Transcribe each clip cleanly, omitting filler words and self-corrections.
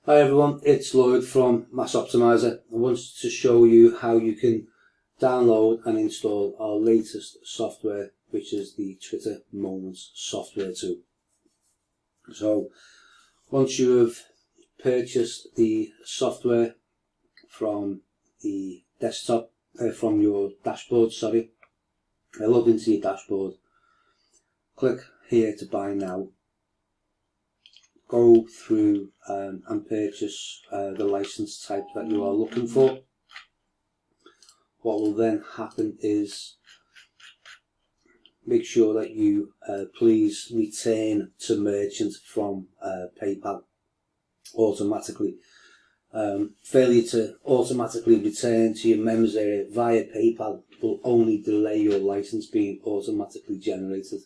Hi everyone, it's Lloyd from Mass Optimizer. I wanted to show you how you can download and install our latest software, which is the Twitter Moments software tool. So once you have purchased the software from the desktop, from your dashboard, log into your dashboard, click here to buy now. Go through and purchase the license type that you are looking for. What will then happen is make sure that you please return to merchant from PayPal automatically. Failure to automatically return to your members area via PayPal will only delay your license being automatically generated.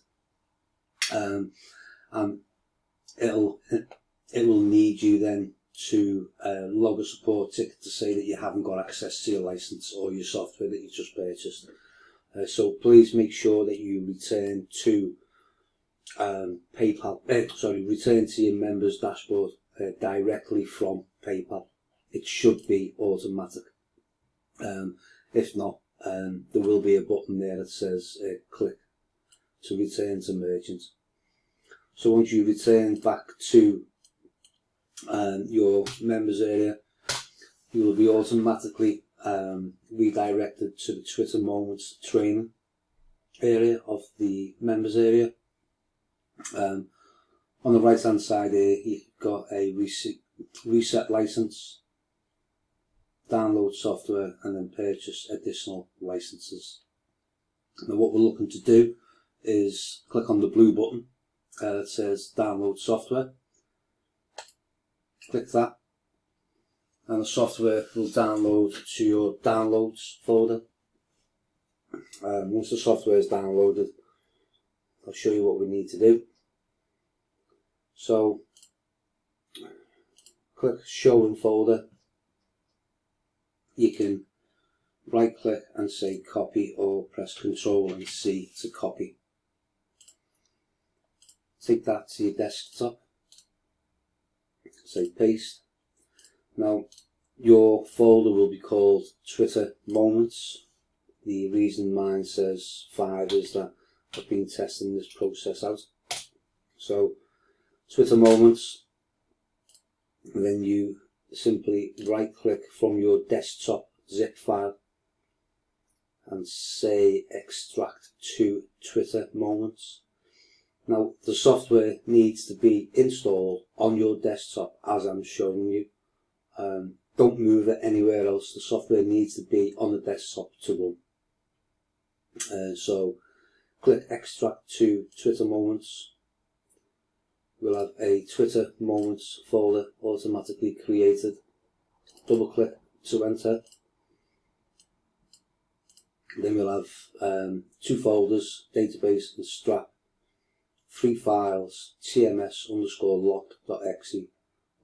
And it will need you then to log a support ticket to say that you haven't got access to your license or your software that you just purchased. So please make sure that you return to return to your members dashboard directly from PayPal. It should be automatic. If not, there will be a button there that says click to return to merchant. So once you return back to your members area, you will be automatically redirected to the Twitter Moments training area of the members area. On the right hand side here, you've got a reset license, download software, and then purchase additional licenses. Now what we're looking to do is click on the blue button that says download software. Click that and the software will download to your downloads folder. Once the software is downloaded, I'll show you what we need to do. So click show in folder. You can right click and say copy, or press Ctrl and C to copy. Take that to your desktop, say paste. Now your folder will be called Twitter Moments. The reason mine says 5 is that I've been testing this process out. So Twitter Moments, and then you simply right click from your desktop zip file and say extract to Twitter Moments. Now the software needs to be installed on your desktop as I'm showing you. Don't move it anywhere else. The software needs to be on the desktop to run. So click extract to Twitter Moments. We'll have a Twitter Moments folder automatically created. Double click to enter. Then we'll have 2 folders, database and strap, 3 files, tms_lock.exe,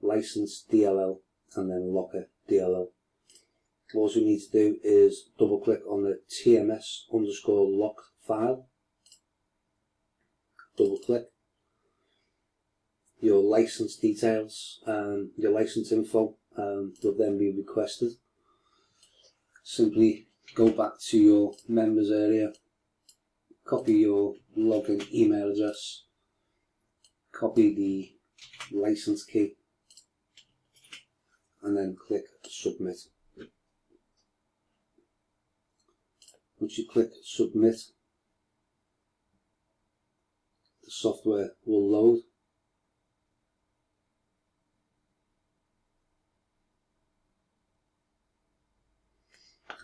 license DLL, and then locker DLL. All we need to do is double click on the tms_lock file, double click. Your license details and your license info will then be requested. Simply go back to your members area, copy your login email address, copy the license key, and then click submit. Once you click submit, the software will load.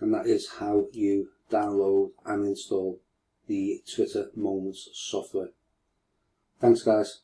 And that is how you download and install the Twitter Moments software. Thanks guys.